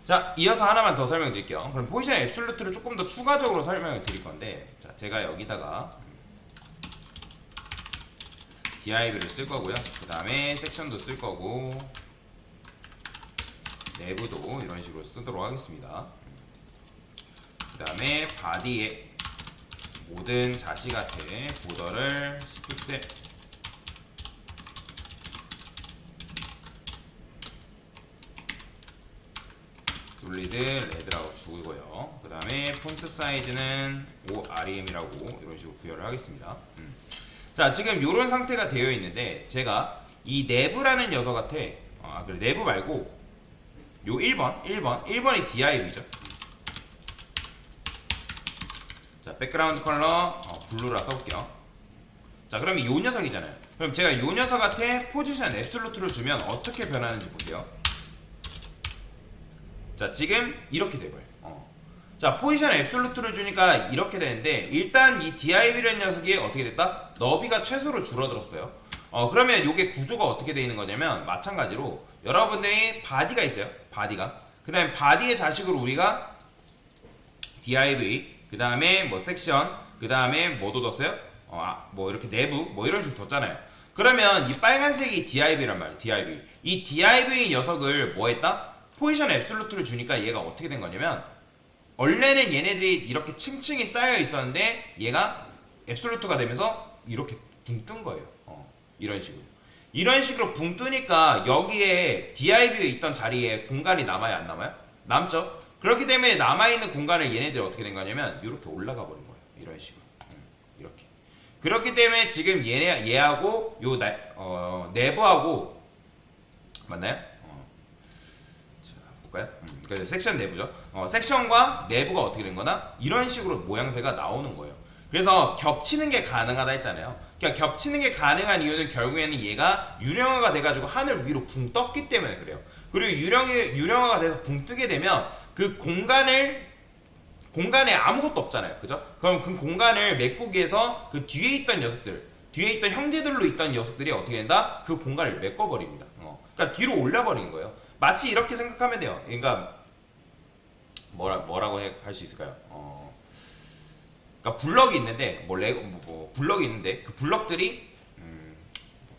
자, 이어서 하나만 더 설명드릴게요. 그럼 포지션 앱솔루트를 조금 더 추가적으로 설명을 드릴 건데, 자, 제가 여기다가 div를 쓸 거고요. 그 다음에 섹션도 쓸 거고, 내부도 이런 식으로 쓰도록 하겠습니다. 그 다음에 바디에 모든 자식한테 보더를 10픽셀, 솔리드 레드라고 주고요. 그 다음에 폰트 사이즈는 5REM이라고 이런 식으로 구현을 하겠습니다. 자, 지금 이런 상태가 되어 있는데, 제가 이 내부라는 녀석한테 그래, 내부 말고 요 1번이 div이죠. 자, 백그라운드 컬러 블루라 써볼게요. 자, 그럼 이 녀석이잖아요. 그럼 제가 요 녀석한테 포지션 앱솔루트를 주면 어떻게 변하는지 보세요. 자, 지금 이렇게 돼버려요. 자, 포지션 앱솔루트를 주니까 이렇게 되는데, 일단 이 div라는 녀석이 어떻게 됐다? 너비가 최소로 줄어들었어요. 그러면 이게 구조가 어떻게 되어 있는 거냐면, 마찬가지로 여러분들이 바디가 있어요. 바디가. 그 다음에 바디의 자식으로 우리가 div, 그 다음에 뭐 섹션, 그 다음에 뭐 뒀어요? 뭐 이렇게 내부, 뭐 이런 식으로 뒀잖아요. 그러면 이 빨간색이 div란 말이에요. div. 이 div 녀석을 뭐 했다? 포지션 앱솔루트를 주니까 얘가 어떻게 된 거냐면, 원래는 얘네들이 이렇게 층층이 쌓여 있었는데 얘가 앱솔루트가 되면서 이렇게 붕 뜬 거예요. 이런 식으로 붕 뜨니까 여기에 div에 있던 자리에 공간이 남아요, 안 남아요? 남죠. 그렇기 때문에 남아있는 공간을 얘네들이 어떻게 된 거냐면 이렇게 올라가 버린 거예요. 이런 식으로. 이렇게. 그렇기 때문에 지금 얘하고 요 내부하고 맞나요? 볼까요? 그래서 섹션 내부죠. 섹션과 내부가 어떻게 된 거나 이런 식으로 모양새가 나오는 거예요. 그래서 겹치는 게 가능하다 했잖아요. 그러니까 겹치는 게 가능한 이유는 결국에는 얘가 유령화가 돼가지고 하늘 위로 붕 떴기 때문에 그래요. 그리고 유령화가 돼서 붕 뜨게 되면 그 공간에 아무것도 없잖아요. 그죠? 그럼 그 공간을 메꾸기 위해서 그 뒤에 있던 녀석들, 뒤에 있던 형제들로 있던 녀석들이 어떻게 된다? 그 공간을 메꿔버립니다. 그러니까 뒤로 올려버리는 거예요. 마치 이렇게 생각하면 돼요. 그러니까 뭐라고 할 수 있을까요? 그러니까 블럭이 있는데 블럭이 있는데 그 블럭들이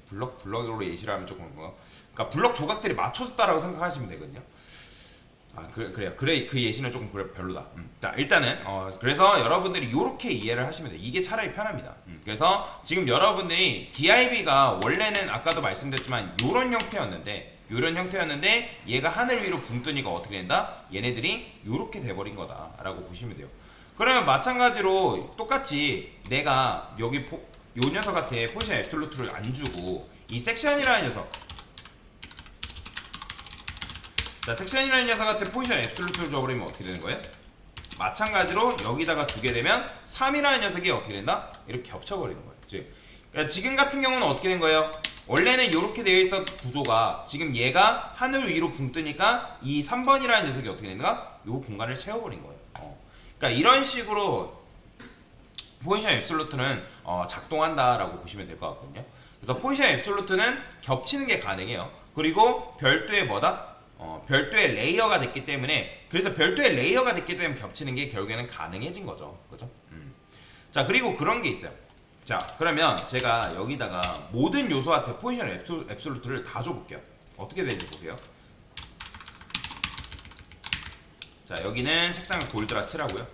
블럭으로 예시를 하면 조금 그러니까 블럭 조각들이 맞춰졌다라고 생각하시면 되거든요. 그래요. 그래 그 예시는 조금 별로다. 자, 일단은 그래서 여러분들이 이렇게 이해를 하시면 돼요. 이게 차라리 편합니다. 그래서 지금 여러분들이 div가 원래는 아까도 말씀드렸지만 요런 형태였는데 얘가 하늘 위로 붕 뜨니까 어떻게 된다? 얘네들이 요렇게 돼버린 거다라고 보시면 돼요. 그러면 마찬가지로 똑같이 내가 여기 요 녀석한테 포지션 앱솔루트를 안 주고 이 섹션이라는 녀석, 자, 섹션이라는 녀석한테 포지션 앱솔루트를 줘버리면 어떻게 되는 거예요? 마찬가지로 여기다가 두게 되면 3이라는 녀석이 어떻게 된다? 이렇게 겹쳐버리는 거예요. 그러니까 지금 같은 경우는 어떻게 된 거예요? 원래는 이렇게 되어 있던 구조가 지금 얘가 하늘 위로 붕 뜨니까 이 3번이라는 녀석이 어떻게 되는가? 이 공간을 채워버린 거예요. 그러니까 이런 식으로 포지션 앱솔루트는 작동한다라고 보시면 될 것 같거든요. 그래서 포지션 앱솔루트는 겹치는 게 가능해요. 그리고 별도의 별도의 레이어가 됐기 때문에, 그래서 별도의 레이어가 됐기 때문에 겹치는 게 결국에는 가능해진 거죠. 그죠? 자, 그리고 그런 게 있어요. 자, 그러면 제가 여기다가 모든 요소한테 포지션 앱솔루트를 다 줘볼게요. 어떻게 되는지 보세요. 자, 여기는 색상을 골드라 칠하고요.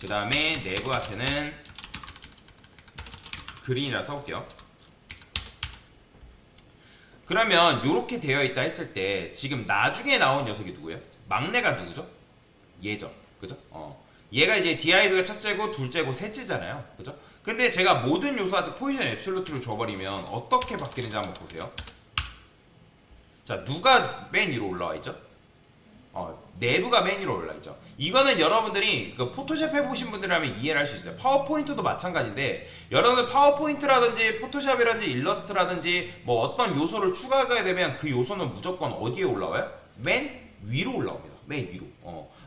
그 다음에 내부한테는 그린이라 써볼게요. 그러면 이렇게 되어 있다 했을 때 지금 나중에 나온 녀석이 누구예요? 막내가 누구죠? 얘죠. 그죠? 얘가 이제 div가 첫째고 둘째고 셋째잖아요. 그죠? 근데 제가 모든 요소한테 포지션 앱솔루트를 줘버리면 어떻게 바뀌는지 한번 보세요. 자, 누가 맨 위로 올라와 있죠? 내부가 맨 위로 올라 있죠. 이거는 여러분들이 그 포토샵 해보신 분들이라면 이해를 할 수 있어요. 파워포인트도 마찬가지인데, 여러분들 파워포인트라든지 포토샵이라든지 일러스트라든지 뭐 어떤 요소를 추가하게 되면 그 요소는 무조건 어디에 올라와요? 맨 위로 올라옵니다. 맨 위로.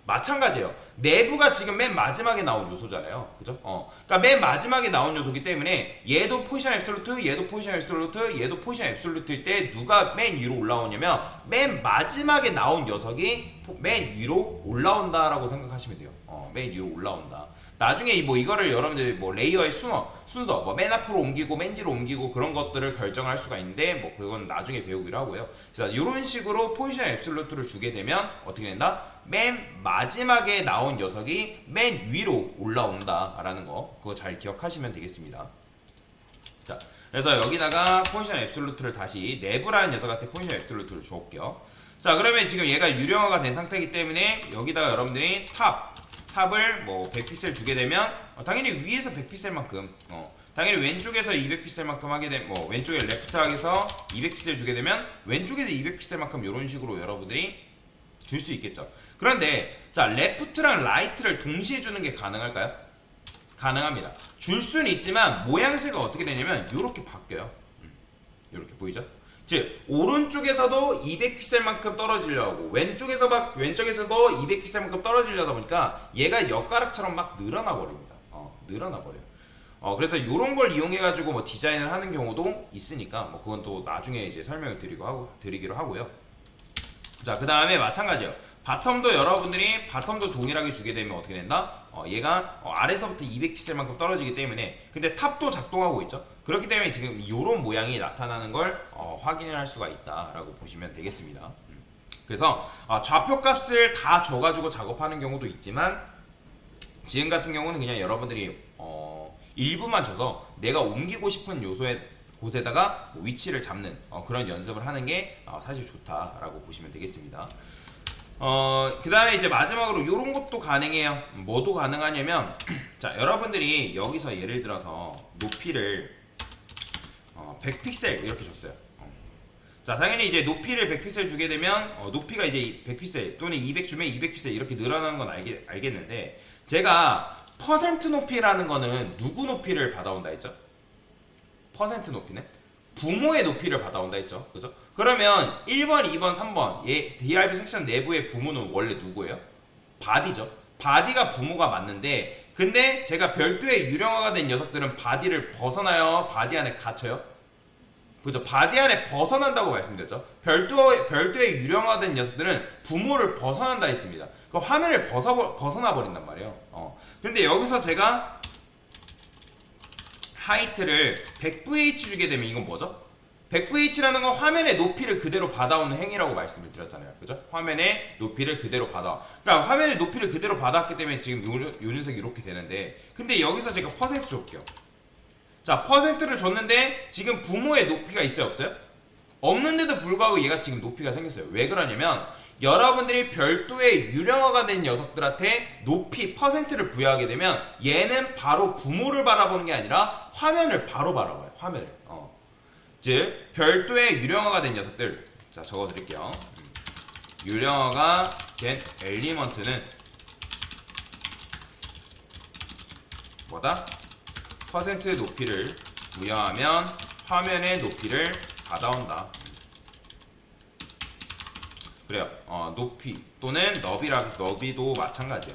마찬가지예요. 내부가 지금 맨 마지막에 나온 요소잖아요. 그죠? 그러니까 맨 마지막에 나온 요소기 때문에 얘도 포지션 앱솔루트, 얘도 포지션 앱솔루트, 얘도 포지션 앱솔루트일 때 누가 맨 위로 올라오냐면 맨 마지막에 나온 녀석이 맨 위로 올라온다라고 생각하시면 돼요. 맨 위로 올라온다. 나중에 뭐 이거를 여러분들 뭐 레이어의 순서 뭐 맨 앞으로 옮기고 맨 뒤로 옮기고 그런 것들을 결정할 수가 있는데 뭐 그건 나중에 배우기로 하고요. 자, 이런 식으로 포지션 앱솔루트를 주게 되면 어떻게 된다? 맨 마지막에 나온 녀석이 맨 위로 올라온다라는 거 그거 잘 기억하시면 되겠습니다. 자, 그래서 여기다가 포지션 앱솔루트를 다시 내부라는 녀석한테 포지션 앱솔루트를 줘볼게요. 자, 그러면 지금 얘가 유령화가 된 상태이기 때문에 여기다가 여러분들이 탑을 뭐 100픽셀 주게 되면 당연히 위에서 100픽셀만큼 당연히 왼쪽에서 200픽셀만큼 하게 되면 뭐 왼쪽에 레프트하게서 200픽셀 주게 되면 왼쪽에서 200픽셀만큼 이런 식으로 여러분들이 줄 수 있겠죠. 그런데 자, 레프트랑 라이트를 동시에 주는 게 가능할까요? 가능합니다. 줄 수는 있지만 모양새가 어떻게 되냐면 이렇게 바뀌어요. 이렇게 보이죠? 즉 오른쪽에서도 200픽셀만큼 떨어지려고 하고 왼쪽에서도 200픽셀만큼 떨어지려다 보니까 얘가 엿가락처럼 막 늘어나 버립니다. 늘어나 버려요. 그래서 이런 걸 이용해 가지고 뭐 디자인을 하는 경우도 있으니까 뭐 그건 또 나중에 이제 설명을 드리기로 하고요. 자, 그 다음에 마찬가지예요. 바텀도 여러분들이 바텀도 동일하게 주게 되면 어떻게 된다? 얘가 아래서부터 200픽셀만큼 떨어지기 때문에 근데 탑도 작동하고 있죠. 그렇기 때문에 지금 이런 모양이 나타나는 걸 확인을 할 수가 있다라고 보시면 되겠습니다. 그래서 좌표 값을 다 줘가지고 작업하는 경우도 있지만 지금 같은 경우는 그냥 여러분들이 일부만 줘서 내가 옮기고 싶은 곳에다가 위치를 잡는 그런 연습을 하는 게 사실 좋다라고 보시면 되겠습니다. 그 다음에 이제 마지막으로 이런 것도 가능해요. 뭐도 가능하냐면 자, 여러분들이 여기서 예를 들어서 높이를 100픽셀 이렇게 줬어요. 자, 당연히 이제 높이를 100픽셀 주게 되면 높이가 이제 100픽셀 또는 200 주면 200픽셀 이렇게 늘어나는 건 알겠는데 제가 퍼센트 높이라는 거는 누구 높이를 받아온다 했죠? 퍼센트 높이는 부모의 높이를 받아온다 했죠. 그죠? 그러면 1번, 2번, 3번 DRB 섹션 내부의 부모는 원래 누구예요? 바디죠. 바디가 부모가 맞는데 근데 제가 별도의 유령화가 된 녀석들은 바디를 벗어나요? 바디 안에 갇혀요? 그죠? 바디 안에 벗어난다고 말씀드렸죠. 별도의 유령화된 녀석들은 부모를 벗어난다 했습니다. 그 화면을 벗어나 버린단 말이에요. 그런데 여기서 제가 하이트를 100VH 주게 되면 이건 뭐죠? 100VH라는 건 화면의 높이를 그대로 받아오는 행위라고 말씀을 드렸잖아요. 그죠? 화면의 높이를 그대로 받아. 그러니까 화면의 높이를 그대로 받았기 때문에 지금 요 녀석이 이렇게 되는데 근데 여기서 제가 퍼센트 줄게요. 자, 퍼센트를 줬는데 지금 부모의 높이가 있어요? 없어요? 없는데도 불구하고 얘가 지금 높이가 생겼어요. 왜 그러냐면 여러분들이 별도의 유령화가 된 녀석들한테 높이 퍼센트를 부여하게 되면 얘는 바로 부모를 바라보는 게 아니라 화면을 바로 바라봐요. 화면을. 즉 별도의 유령화가 된 녀석들 자 적어드릴게요. 유령화가 된 엘리먼트는 뭐다? 퍼센트 높이를 부여하면 화면의 높이를 받아온다. 그래요. 높이 또는 너비도 마찬가지예요.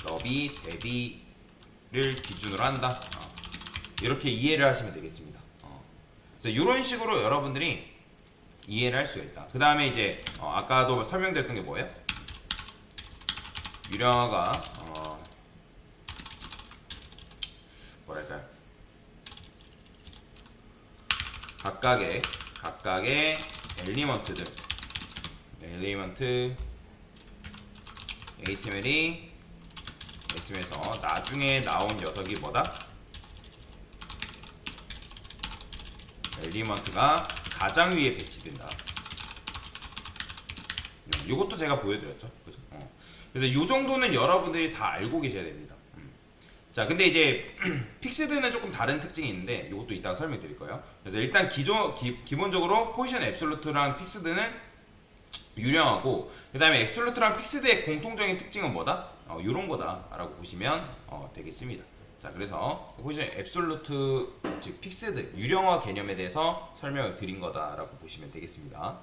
너비 대비를 기준으로 한다. 이렇게 이해를 하시면 되겠습니다. 그래서 이런 식으로 여러분들이 이해를 할 수가 있다. 그 다음에 이제 아까도 설명드렸던 게 뭐예요? 유령화가 뭐랄까요? 각각의 엘리먼트 ASML에서 나중에 나온 녀석이 뭐다? 엘리먼트가 가장 위에 배치된다. 이것도 제가 보여드렸죠. 그죠? 그래서 이 정도는 여러분들이 다 알고 계셔야 됩니다. 자, 근데 이제 픽스드는 조금 다른 특징이 있는데 이것도 이따가 설명드릴 거예요. 그래서 일단 기본적으로 포지션 앱솔루트랑 픽스드는 유령하고 그 다음에 앱솔루트랑 픽스드의 공통적인 특징은 뭐다? 이런 거다라고 보시면 되겠습니다. 자, 그래서 포지션 앱솔루트 즉 픽스드 유령화 개념에 대해서 설명을 드린 거다라고 보시면 되겠습니다.